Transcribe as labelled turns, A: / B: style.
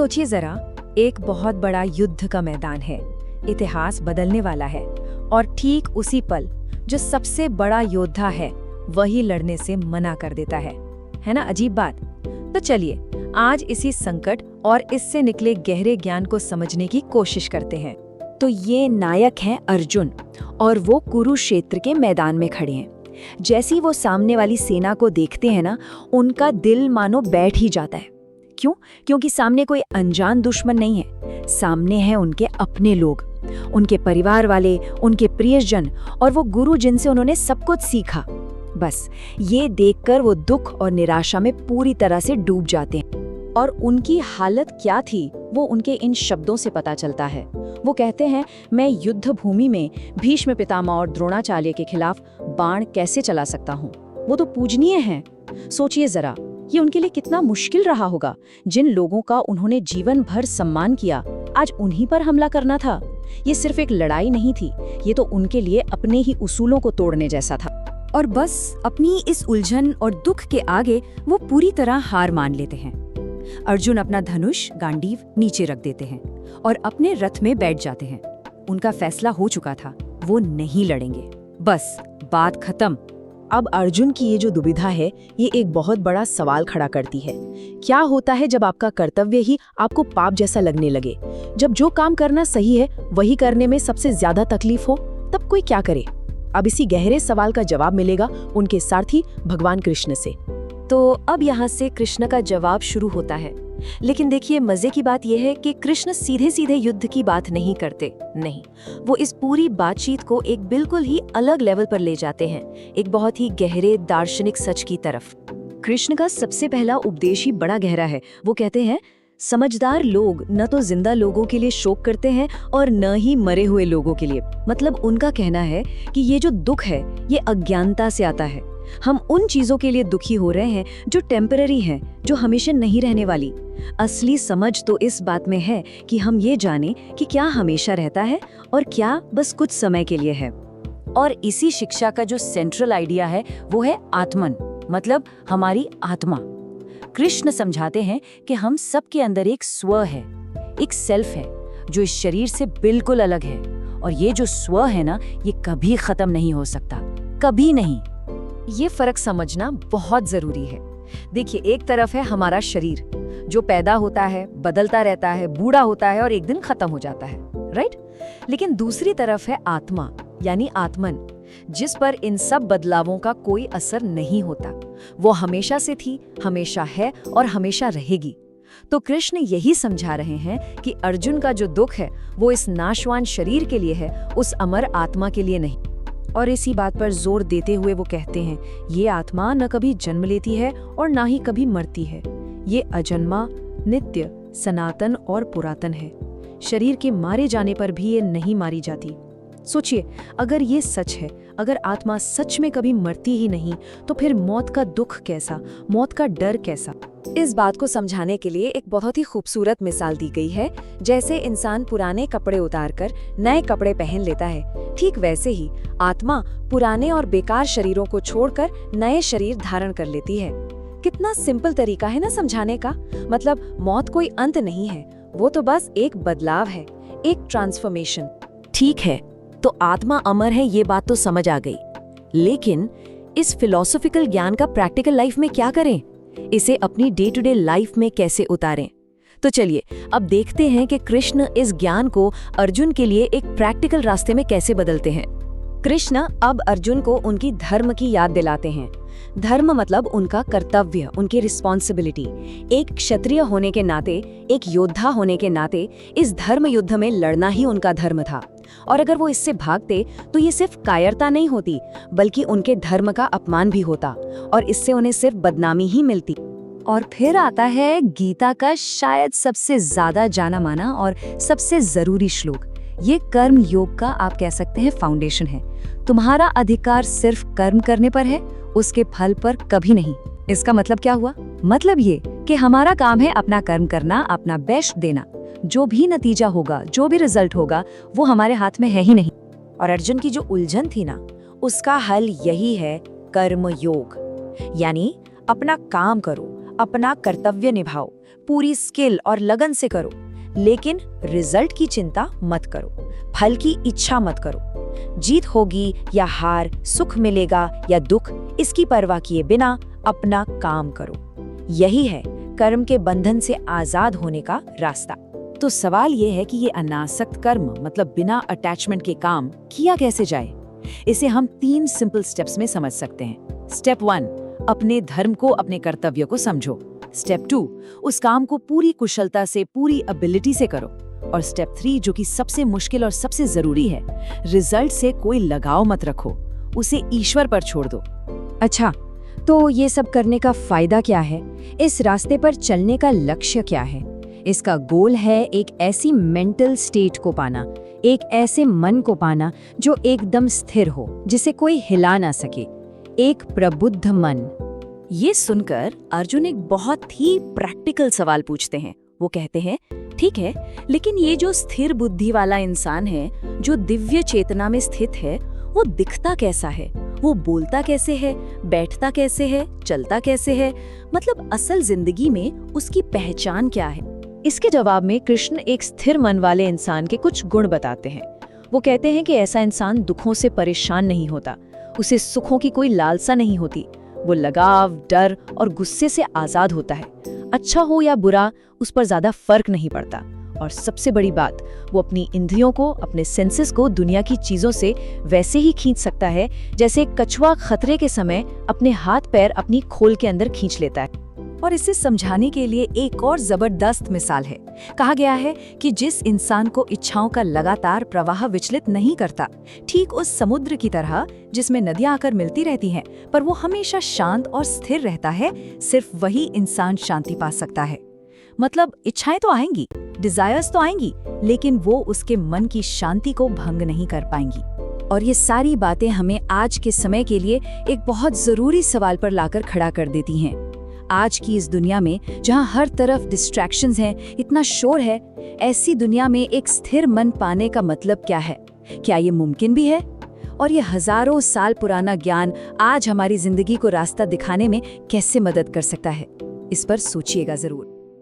A: सोचिए जरा, एक बहुत बड़ा युद्ध का मैदान है, इतिहास बदलने वाला है, और ठीक उसी पल जो सबसे बड़ा योद्धा है वही लड़ने से मना कर देता है ना? अजीब बात। तो चलिए आज इसी संकट और इससे निकले गहरे ज्ञान को समझने की कोशिश करते हैं।
B: तो ये नायक हैं अर्जुन, और वो कुरुक्षेत्र के मैदान में खड़े हैं। जैसे ही वो सामने वाली सेना को देखते हैं ना, उनका दिल मानो बैठ ही जाता है। क्यों? क्योंकि सामने कोई अनजान दुश्मन नहीं है, सामने हैं उनके अपने लोग, उनके परिवार वाले, उनके प्रियजन और वो गुरु जिनसे उन्होंने सब कुछ सीखा। बस ये देखकर वो दुख और निराशा में पूरी तरह से डूब जाते हैं। और उनकी हालत क्या थी वो उनके इन शब्दों से पता चलता है। वो कहते हैं, मैं युद्ध भूमि में भीष्म पितामह और द्रोणाचार्य के खिलाफ बाण कैसे चला सकता हूँ? वो तो पूजनीय हैं। सोचिए जरा, ये उनके लिए कितना मुश्किल रहा होगा। जिन लोगों का उन्होंने जीवन भर सम्मान किया, आज उन्हीं पर हमला करना था। ये सिर्फ एक लड़ाई नहीं थी, ये तो उनके लिए अपने ही उसूलों को तोड़ने जैसा था। और बस अपनी इस उलझन और दुख के आगे वो पूरी तरह हार मान लेते हैं। अर्जुन अपना धनुष गांडीव नीचे रख देते हैं और अपने रथ में बैठ जाते हैं। उनका फैसला हो चुका था, वो नहीं लड़ेंगे। बस बात खत्म।
A: अब अर्जुन की ये जो दुविधा है, ये एक बहुत बड़ा सवाल खड़ा करती है। क्या होता है जब आपका कर्तव्य ही आपको पाप जैसा लगने लगे? जब जो काम करना सही है वही करने में सबसे ज्यादा तकलीफ हो, तब कोई क्या करे? अब इसी गहरे सवाल का जवाब मिलेगा उनके सारथी भगवान कृष्ण से।
B: तो अब यहाँ से कृष्ण का जवाब शुरू होता है। लेकिन देखिए, मजे की बात यह है कि कृष्ण सीधे सीधे युद्ध की बात नहीं करते। नहीं, वो इस पूरी बातचीत को एक बिल्कुल ही अलग लेवल पर ले जाते हैं, एक बहुत ही गहरे दार्शनिक सच की तरफ। कृष्ण का सबसे पहला उपदेश ही बड़ा गहरा है। वो कहते हैं, समझदार लोग न तो जिंदा लोगों के लिए शोक करते हैं और न ही मरे हुए लोगों के लिए। मतलब उनका कहना है कि ये जो दुख है ये अज्ञानता से आता है। हम उन चीजों के लिए दुखी हो रहे हैं जो टेम्पररी हैं, जो हमेशा नहीं रहने वाली। असली समझ तो इस बात में है कि हम ये जाने कि क्या हमेशा रहता है और क्या बस कुछ समय के लिए है। और इसी शिक्षा का जो सेंट्रल आइडिया है वो है आत्मन, मतलब हमारी आत्मा। कृष्ण समझाते हैं कि हम सब के अंदर एक स्व है, एक सेल्फ है जो इस शरीर से बिल्कुल अलग है। और ये जो स्व है ना, ये कभी खत्म नहीं हो सकता, कभी नहीं।
A: ये फर्क समझना बहुत जरूरी है। देखिए, एक तरफ है हमारा शरीर जो पैदा होता है, बदलता रहता है, बूढ़ा होता है और एक दिन खत्म हो जाता है, राइट? लेकिन दूसरी तरफ है आत्मा, यानी आत्मन, जिस पर इन सब बदलावों का कोई असर नहीं होता। वो हमेशा से थी, हमेशा है और हमेशा रहेगी। तो कृष्ण यही समझा रहे हैं कि अर्जुन का जो दुख है वो इस नाशवान शरीर के लिए है, उस अमर आत्मा के लिए नहीं। और इसी बात पर जोर देते हुए वो कहते हैं, ये आत्मा न कभी जन्म लेती है और ना ही कभी मरती है। ये अजन्मा, नित्य, सनातन और पुरातन है। शरीर के मारे जाने पर भी ये नहीं मारी जाती। सोचिए, अगर ये सच है, अगर आत्मा सच में कभी मरती ही नहीं, तो फिर मौत का दुख कैसा, मौत का डर कैसा?
B: इस बात को समझाने के लिए एक बहुत ही खूबसूरत मिसाल दी गई है। जैसे इंसान पुराने कपड़े उतारकर नए कपड़े पहन लेता है, ठीक वैसे ही आत्मा पुराने और बेकार शरीरों को छोड़कर नए शरीर धारण कर लेती है। कितना सिंपल तरीका है ना समझाने का। मतलब मौत कोई अंत नहीं है, वो तो बस एक बदलाव है, एक ट्रांसफॉर्मेशन। ठीक है, तो आत्मा अमर है, ये बात तो समझ आ गई। लेकिन इस फिलॉसफिकल ज्ञान का प्रैक्टिकल लाइफ में क्या करें? इसे अपनी डे टू डे लाइफ में कैसे उतारें? तो चलिए अब देखते हैं कि कृष्ण इस ज्ञान को अर्जुन के लिए एक प्रैक्टिकल रास्ते में कैसे बदलते हैं। कृष्ण अब अर्जुन को उनकी धर्म की याद दिलाते हैं। धर्म मतलब उनका कर्तव्य, उनकी रिस्पॉन्सिबिलिटी। एक क्षत्रिय होने के नाते, एक योद्धा होने के नाते इस धर्म युद्ध में लड़ना ही उनका धर्म था। और अगर वो इससे भागते तो ये सिर्फ कायरता नहीं होती, बल्कि उनके धर्म का अपमान भी होता और इससे उन्हें सिर्फ बदनामी ही मिलती। और फिर आता है गीता का शायद सबसे ज्यादा जाना माना और सबसे जरूरी श्लोक। ये कर्म योग का आप कह सकते हैं फाउंडेशन है। तुम्हारा अधिकार सिर्फ कर्म करने पर है, उसके फल पर कभी नहीं। इसका मतलब क्या हुआ? मतलब ये कि हमारा काम है अपना कर्म करना, अपना बेस्ट देना। जो भी नतीजा होगा, जो भी रिजल्ट होगा, वो हमारे हाथ में है ही नहीं। और अर्जुन की जो उलझन थी ना, उसका हल यही है कर्म योग। यानी अपना काम करो, अपना कर्तव्य निभाओ, पूरी स्किल और लगन से करो, लेकिन रिजल्ट की चिंता मत करो, फल की इच्छा मत करो। जीत होगी या हार, सुख मिलेगा या दुख, इसकी परवाह किए बिना अपना काम करो। यही है कर्म के बंधन से आजाद होने का रास्ता। तो सवाल ये है कि ये अनासक्त कर्म मतलब बिना अटैचमेंट के काम किया कैसे जाए? इसे हम 3 सिंपल स्टेप्स में समझ सकते हैं। स्टेप 1, अपने धर्म को, अपने कर्तव्य को समझो। स्टेप 2, उस काम को पूरी कुशलता से, पूरी एबिलिटी से करो। और स्टेप 3, जो कि सबसे मुश्किल और सबसे जरूरी है, रिजल्ट से कोई लगाव मत रखो, उसे ईश्वर पर छोड़ दो।
A: अच्छा, तो ये सब करने का फायदा क्या है? इस रास्ते पर चलने का लक्ष्य क्या है? इसका गोल है एक ऐसी मेंटल स्टेट को पाना, एक ऐसे मन को पाना जो एकदम स्थिर हो, जिसे कोई हिला ना सके, एक प्रबुद्ध मन।
B: ये सुनकर अर्जुन एक बहुत ही प्रैक्टिकल सवाल पूछते हैं। वो कहते हैं, ठीक है, लेकिन ये जो स्थिर बुद्धि वाला इंसान है, जो दिव्य चेतना में स्थित है, वो दिखता कैसा है? वो बोलता कैसे है? बैठता कैसे है? चलता कैसे है? मतलब असल जिंदगी में उसकी पहचान क्या है?
A: इसके जवाब में कृष्ण एक स्थिर मन वाले इंसान के कुछ गुण बताते हैं। वो कहते हैं कि ऐसा इंसान दुखों से परेशान नहीं होता, उसे सुखों की कोई लालसा नहीं होती, वो लगाव, डर और गुस्से से आजाद होता है। अच्छा हो या बुरा, उस पर ज्यादा फर्क नहीं पड़ता। और सबसे बड़ी बात, वो अपनी इंद्रियों को, अपने सेंसेस को दुनिया की चीजों से वैसे ही खींच सकता है जैसे कछुआ खतरे के समय अपने हाथ पैर अपनी खोल के अंदर खींच लेता है। और इसे समझाने के लिए एक और जबरदस्त मिसाल है। कहा गया है कि जिस इंसान को इच्छाओं का लगातार प्रवाह विचलित नहीं करता, ठीक उस समुद्र की तरह जिसमें नदियां आकर मिलती रहती हैं, पर वो हमेशा शांत और स्थिर रहता है, सिर्फ वही इंसान शांति पा सकता है। मतलब इच्छाएं तो आएंगी, डिजायर्स तो आएंगी, लेकिन वो उसके मन की शांति को भंग नहीं कर पाएंगी। और ये सारी बातें हमें आज के समय के लिए एक बहुत जरूरी सवाल पर लाकर खड़ा कर देती हैं। आज की इस दुनिया में जहां हर तरफ डिस्ट्रैक्शंस हैं, इतना शोर है, ऐसी दुनिया में एक स्थिर मन पाने का मतलब क्या है? क्या ये मुमकिन भी है? और ये हजारों साल पुराना ज्ञान आज हमारी जिंदगी को रास्ता दिखाने में कैसे मदद कर सकता है? इस पर सोचिएगा जरूर।